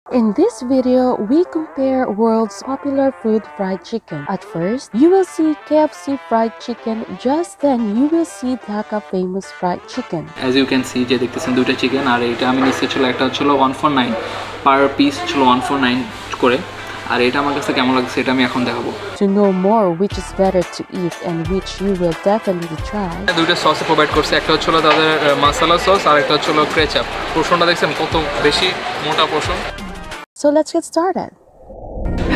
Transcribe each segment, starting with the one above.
In this video, we compare world's popular food fried chicken. At first, you will see KFC fried chicken, just then you will see Dhaka famous fried chicken. As you can see, যে দেখতেছেন দুইটা chicken আর এটা আমি নিচে ছিল একটা ছিল 149 per piece ছিল 149 করে আর এটা আমার কাছে কেমন লাগছে এটা আমি এখন দেখাবো। To know more which is better to eat and which you will definitely try. দুইটা সস প্রোভাইড করছে, একটা হচ্ছে তাদের মশলা সস আর একটা হচ্ছে কেচাপ। পোর্শনটা দেখছেন কত বেশি মোটা portion. So let's get started.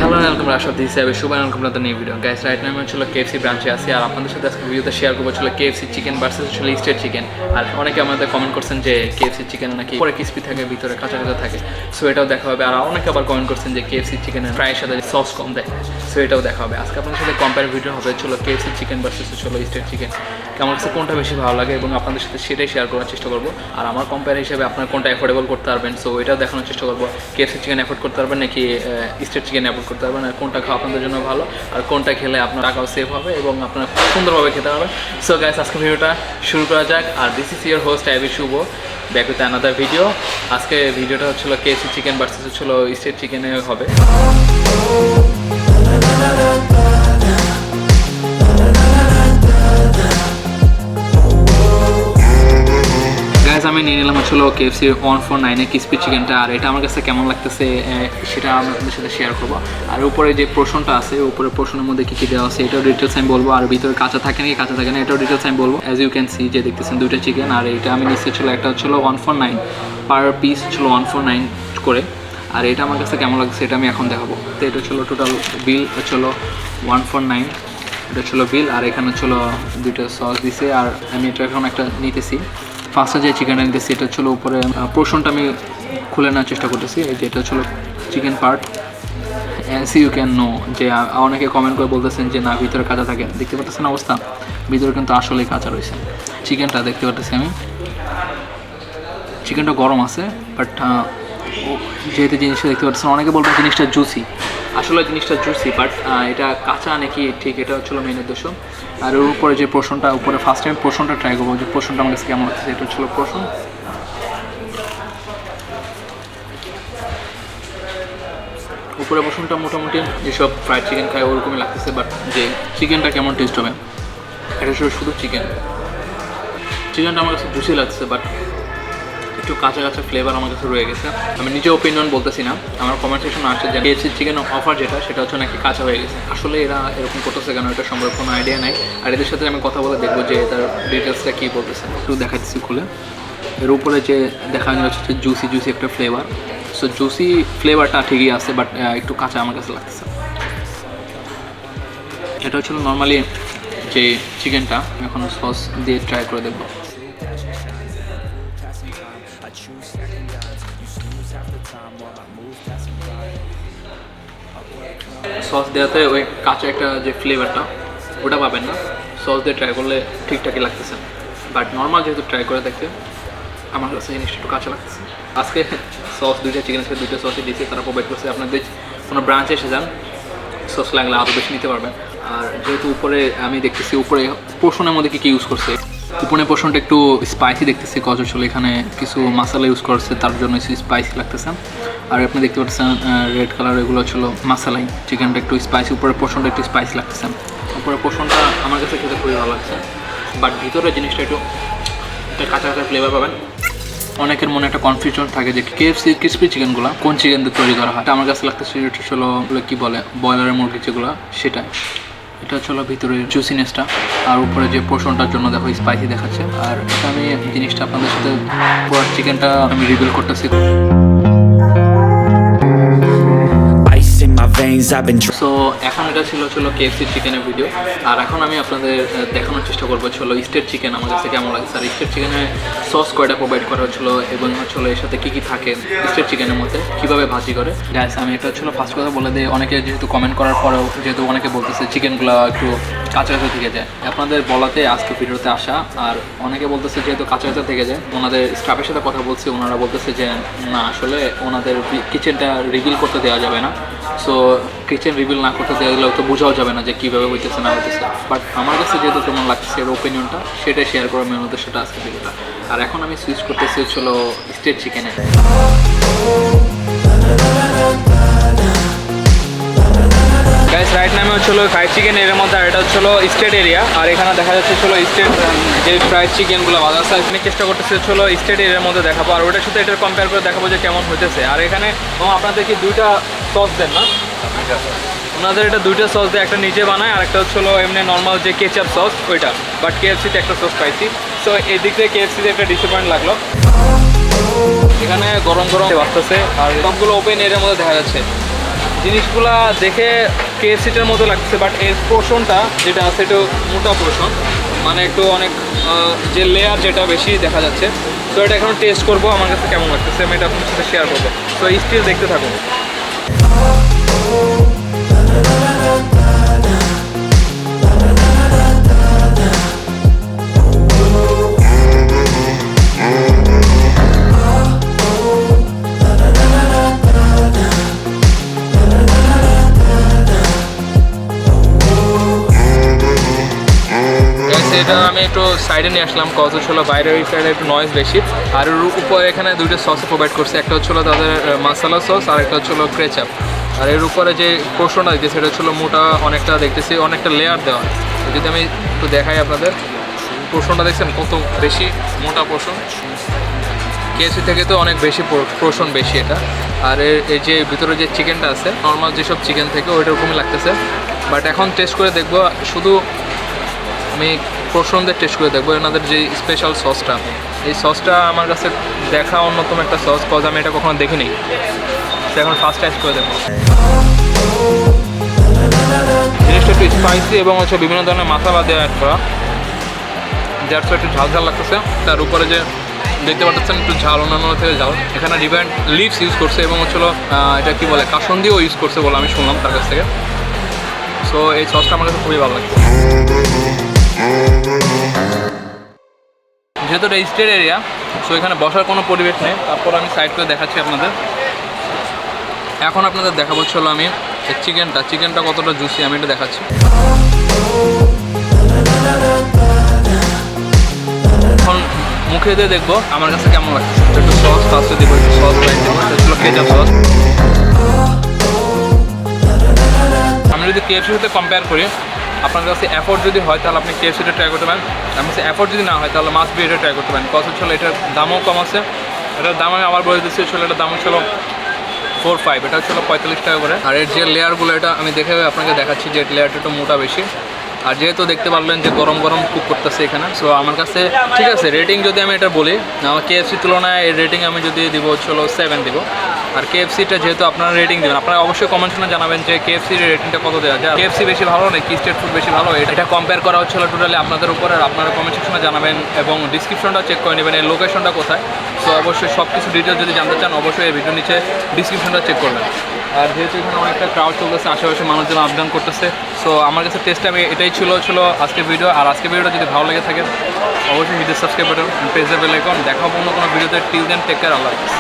Hello welcome রাশদ this Ayubi Shubho welcome to the new video guys. Right now আমি হচ্ছে KFC ব্রাঞ্চে আছি আর আপনাদের সাথে আজকে ভিডিওতে শেয়ার করবো হচ্ছে KFC চিকেন ভার্সেস হচ্ছে স্টেট চিকেন। আর অনেকে আমাদের কমেন্ট করছেন যে KFC চিকেন নাকি পরে ক্রিসপি থাকে ভিতরে কাঁচা কাঁচা থাকে, সো এটাও দেখা হবে। আর অনেকে আবার কমেন্ট করছেন যে KFC চিকেনের ফ্রাইয়ের সাথে সস কম দেয়, সো এটাও দেখা হবে। আজকে আপনাদের সাথে কম্পেয়ার ভিডিও হবে হচ্ছে KFC চিকেন ভার্সেস হচ্ছে স্টেট চিকেন। কেমন কাছে কোনটা বেশি ভালো লাগে এবং আপনাদের সাথে সেটাই শেয়ার করার চেষ্টা করবো। আর আমার কম্পেয়ার হিসেবে আপনার কোনটা অ্যাফোর্ডেবল করতে পারবেন, সো এটাও দেখানোর চেষ্টা করবো। KFC চিকেন অ্যাফোর্ড করতে পারবেন নাকি স্টেট চিকেন অ্যাফোর্ড করতে পারবেন, আর কোনটা খাওয়া আপনাদের জন্য ভালো আর কোনটা খেলে আপনার টাকাও সেভ হবে এবং আপনার সুন্দরভাবে খেতে হবে। সো গাইস, আজকে ভিডিওটা শুরু করা যাক। আর this is your host Ayubi Shubho, back with another video. আজকে ভিডিওটা হচ্ছিল KFC চিকেন ভার্সেস হচ্ছিল স্টেট চিকেনে হবে। আমি নিয়ে নিলাম হচ্ছিল KFC 149 ক্রিসপি চিকেনটা। আর এটা আমার কাছে কেমন লাগতেছে সেটা আমি আপনাদের সাথে শেয়ার করবো। আর উপরে যে পোর্শনটা আছে, উপরে পোর্শনের মধ্যে কী কী দেওয়া আছে এটাও ডিটেলস আমি বলবো। আর ভিতরে কাঁচা থাকে নাকি কাঁচা থাকে না এটাও ডিটেলস আমি বলবো। অ্যাজ ইউ ক্যান সি যে দেখতেছেন দুইটা চিকেন আর এটা আমি নিচে ছিল একটা হচ্ছিল 149 পার পিস ছিল 149 করে। আর এটা আমার কাছে কেমন লাগছে এটা আমি এখন দেখাবো। তো এটা ছিল টোটাল বিল হচ্ছিল 149, এটা ছিল বিল। আর এখানে ছিল দুইটা সস দিছে আর আমি এটা এখন একটা নিতেছি। ফার্স্টে যে চিকেনটা নিতেছি এটা ছিল উপরে পোর্শনটা আমি খুলে নেওয়ার চেষ্টা করতেছি। এই যে এটা ছিল chicken part. As you can know যে অনেকে কমেন্ট করে বলতেছেন যে না ভিতরে কাঁচা থাকে, দেখতে পাচ্ছেন অবস্থা ভিতরে কিন্তু আসলেই কাঁচা রয়েছে। চিকেনটা দেখতে পাচ্ছি আমি, চিকেনটা গরম আছে বাট যেহেতু জিনিসটা দেখতে পাচ্ছেন অনেকে বলবেন জিনিসটা জুসি, আসলে জিনিসটা জুসি বাট এটা কাঁচা নাকি ঠিক এটা হচ্ছিলো মেন উদ্দেশ্য। আর ওর উপরে যে পোর্শনটা উপরে ফার্স্ট টাইম পোর্শনটা ট্রাই করবো যে পোর্শনটা আমার কাছে কেমন লাগছে। এটা হচ্ছিলো পোর্শন, উপরে পোর্শনটা মোটামুটি যেসব ফ্রাইড চিকেন খায় ওরকমই লাগতেছে, বাট যে চিকেনটা কেমন টেস্ট হবে এটা শুধু চিকেনটা আমার কাছে জুসি লাগছে বাট একটু কাঁচা কাঁচা ফ্লেভার আমার কাছে রয়ে গেছে। আমি নিজে ওপিনিয়ন বলতেছি না, আমার কমেন্ট সেকশনে আসছে যে KFC চিকেন অফার যেটা সেটা হচ্ছে নাকি কাঁচা হয়ে গেছে। আসলে এরা এরকম করতেছে কেন এটা সম্পর্কে কোনো আইডিয়া নাই। আর এদের সাথে আমি কথা বলে দেখবো যে তার ডিটেলসটা কী বলতেছে। একটু দেখাচ্ছি খুলে। এর উপরে যে দেখা যাচ্ছে জুসি একটা ফ্লেভার, সো জুসি ফ্লেভারটা ঠিকই আছে বাট একটু কাঁচা আমার কাছে লাগতেছে। এটা হচ্ছিল নর্মালি যে চিকেনটা, এখন সস দিয়ে ট্রাই করে দেখবো। সস দেওয়াতে ওই কাঁচা একটা যে ফ্লেভারটা ওটা পাবেন না, সস দিয়ে ট্রাই করলে ঠিকঠাকই লাগতেছে। বাট নর্মাল যেহেতু ট্রাই করে দেখতে আমার কাছে জিনিসটা একটু কাঁচা লাগতেছে। আজকে সস দুইটা চিকেনের সাথে দুইটা সসই দিয়েছে, তারা প্রোভাইড করছে। আপনাদের কোনো ব্রাঞ্চে এসে যান, সস লাগলে আরও বেশি নিতে পারবেন। আর যেহেতু উপরে আমি দেখতেছি উপরে পোর্শনের মধ্যে কী ইউজ করছে, উপরে পোর্শনটা একটু স্পাইসি দেখতেছি কজ আসলে এখানে কিছু মশলা ইউজ করছে তার জন্য স্পাইসি লাগতেছে। আর আপনি দেখতে পাচ্ছেন রেড কালার এগুলো ছিল মশলাই, চিকেনটা একটু স্পাইসি, উপরে পোর্শনটা একটু স্পাইসি লাগতেছে। উপরে পোর্শনটা আমার কাছে খেতে খুবই ভালো লাগছে বাট ভিতরে জিনিসটা একটু কাঁচা কাঁচা ফ্লেভার পাবেন। অনেকের মনে একটা কনফিউশন থাকে যে KFC ক্রিসপি চিকেনগুলো কোন চিকেন দিয়ে তৈরি করা হয়। আমার কাছে লাগতেছে এটা ছিল কী বলে ব্রয়লারের মুরগি যেগুলো সেটাই। এটা হচ্ছে ভিতরে জুসিনেসটা আর উপরে যে পোর্শনটার জন্য দেখো স্পাইসি দেখাচ্ছে। আর এটা আমি জিনিসটা আপনাদের সাথে পুরো চিকেনটা আমি রিভিল করতেছি। সো এখন এটা ছিল KFC চিকেনের ভিডিও। আর এখন আমি আপনাদের দেখানোর চেষ্টা করবো স্টেট চিকেন আমার কাছে কেমন লাগছে। আর স্টেট চিকেনে সস কয়টা প্রোভাইড করা হচ্ছিলো এবং এর সাথে কী কী থাকে স্টেট চিকেনের মধ্যে, কীভাবে ভাজি করে। গ্যাস আমি এটা ফার্স্ট কথা বলে দিই, অনেকে যেহেতু কমেন্ট করার পরেও যেহেতু অনেকে বলতেছে চিকেনগুলো একটু কাঁচা কাঁচা থেকে যায়, আপনাদের বলাতে আজকে ভিডিওতে আসা। আর অনেকে বলতেছে যেহেতু কাঁচা কাঁচা থেকে যায়, ওনাদের স্টাফের সাথে কথা বলছি, ওনারা বলতেছে যে না আসলে ওনাদের কিচেনটা রিভিল করতে দেওয়া যাবে না। সো কিচেন রিভিল না করতে দেওয়া গেলেও তো বোঝাও যাবে না যে কীভাবে হইতেছে না হইতেছে। বাট আমার কাছে যেহেতু কেমন লাগছে এর ওপিনিয়নটা সেটাই শেয়ার করার মেন উদ্দেশ্যটা আজকে ভিডিওটা। আর এখন আমি সুইচ করতেছি স্টেট চিকেনে। হচ্ছে ফ্রাইড চিকেন এর মধ্যে, আর এটা হচ্ছে স্টেট এরিয়া। আর এখানে দেখা যাচ্ছে স্টেট যে ফ্রাইড চিকেনগুলো বাজার আছে, এখানে চেষ্টা করতেছে স্টেট এরিয়ার মধ্যে দেখাবো, আর ওটার সাথে এটার কম্পেয়ার করে দেখাবো যে কেমন হইতেছে। আর এখানে আপনাদের কি দুইটা সস দেন না? ওনাদের এটা দুইটা সস দেয়, একটা নিজে বানায় আর একটা হচ্ছে এমনি নর্মাল যে কেচাপ সস ওইটা। বাট কেএফসিতে একটা সস পাইছি, সো এই দিক থেকে কেএফসিতে একটা ডিসঅ্যাপয়েন্ট লাগলো। এখানে গরম গরম বাজতেছে আর সবগুলো ওপেন এরিয়ার মধ্যে দেখা যাচ্ছে। জিনিসগুলা দেখে কেএফসিটার মতো লাগছে, বাট এর পোর্শনটা যেটা আছে একটু মোটা পোর্শন, মানে একটু অনেক যে লেয়ার যেটা বেশি দেখা যাচ্ছে। তো এটা এখন টেস্ট করবো, আমার কাছে কেমন লাগতেছে আমি এটা আপনার সাথে শেয়ার করবো। তো স্টিল দেখতে থাকুন। এটা আমি একটু সাইডে নিয়ে আসলাম, কজ হচ্ছিল বাইরে ওই সাইডে একটু নয়েজ বেশি। আর উপরে এখানে দুইটা সস প্রোভাইড করছে, একটা হচ্ছিল তাদের মশলা সস আর একটা হচ্ছিল ক্রেচাপ। আর এর উপরে যে পোর্শনটা দেখছি সেটা হচ্ছিল মোটা অনেকটা, দেখতেছি অনেকটা লেয়ার দেওয়া। যদি আমি একটু দেখাই আপনাদের, পোর্শনটা দেখছেন কত বেশি মোটা পোর্শন, কেএফসি থেকে তো অনেক বেশি পোর্শন বেশি এটা। আর এই যে ভিতরে যে চিকেনটা আছে নর্মাল যেসব চিকেন থেকে ওইটা ওরকমই লাগতেছে। বাট এখন টেস্ট করে দেখবো, শুধু আমি পোর্শন দিয়ে টেস্ট করে দেখবো এনাদের যে স্পেশাল সসটা। এই সসটা আমার কাছে দেখা অন্যতম একটা সস, কজ আমি এটা কখনো দেখিনি। তো এখন ফার্স্ট টেস্ট করে দেখবো। জিনিসটা একটু স্পাইসি এবং বিভিন্ন ধরনের মশলা দিয়ে অ্যাড করা, যার একটু ঝাল ঝাল লাগতেছে। তার উপরে যে দেখতে পাচ্ছেন একটু ঝাল, অন্যান্য থেকে ঝাল। এখানে ডিভাইন লিভস ইউজ করছে এবং এটা কি বলে কাসন্দিও ইউজ করছে বলে আমি শুনলাম তার কাছ থেকে। সো এই সসটা আমার কাছে খুবই ভালো লাগছে। যেহেতু এটা স্টেট এরিয়া, সো এখানে বসার কোনো পরিবেশ নেই। তারপর আমি সাইড করে দেখাচ্ছি আপনাদের। এখন আপনাদের দেখাবো আমি চিকেনটা কতটা জুসি আমি এটা দেখাচ্ছি। এখন মুখে দিয়ে দেখবো আমার কাছে কেমন লাগছে। একটু সস ফার্স্টে দিব, একটু সস দেবো, সেটা কেচাপ সস। আমি যদি কেএফসির সাথে কম্পেয়ার করি, আপনার কাছে এফোর্ট যদি হয় তাহলে আপনি কেএফসিটা ট্রাই করতে পারেন। আমার কাছে এফোর্ট যদি না হয় তাহলে মাস্ট বি এটা ট্রাই করতে পারেন। কত এটার দামও কম আছে। এটার দাম আমি আবার বলে দিচ্ছি, এটার দাম হচ্ছিল 4-5, এটা হচ্ছিল 45 টাকা করে। আর এর যে লেয়ারগুলো এটা আমি দেখে আপনাকে দেখাচ্ছি যে লেয়ারটা একটু মোটা বেশি। আর যেহেতু দেখতে পারলেন যে গরম গরম কুক করতেছে এখানে, সো আমার কাছে ঠিক আছে। রেটিং যদি আমি এটা বলি, আমার কেএফসি তুলনায় এর রেটিং আমি যদি দিব 7 দিব। আর কেএফসিটা যেহেতু আপনারা রেটিং দেবেন, আপনারা অবশ্যই কমেন্টে জানাবেন যে কেএফসির রেটিংটা কত দেওয়া যায়। কেএফসি বেশি ভালো নাকি স্ট্রিট ফুড বেশি ভালো, এটা কম্পেয়ার করা হচ্ছিল টোটালি আপনাদের উপর। আর আপনারা কমেন্ট সেকশনে জানাবেন এবং ডিসক্রিপশনটা চেক করে নেবেন এর লোকেশনটা কোথায়। সো অবশ্যই সব কিছু ডিটেলস যদি জানতে চান অবশ্যই এই ভিডিওর নিচে ডিসক্রিপশনটা চেক করবেন। আর যেহেতু এখানে অনেকটা ক্রাউড চলতেছে, আশেপাশে মানুষজন আপ ডাউন করতেছে, সো আমার কাছে টেস্ট আমি এটাই ছিল আজকের ভিডিও। আর আজকের ভিডিওটা যদি ভালো লেগে থাকে অবশ্যই ভিডিও সাবস্ক্রাইব বাটন, পেজে বেল আইকন। দেখা হবে অন্য কোনো ভিডিওতে। টিল দেন টেক কেয়ার, আল্লাহ হাফেজ।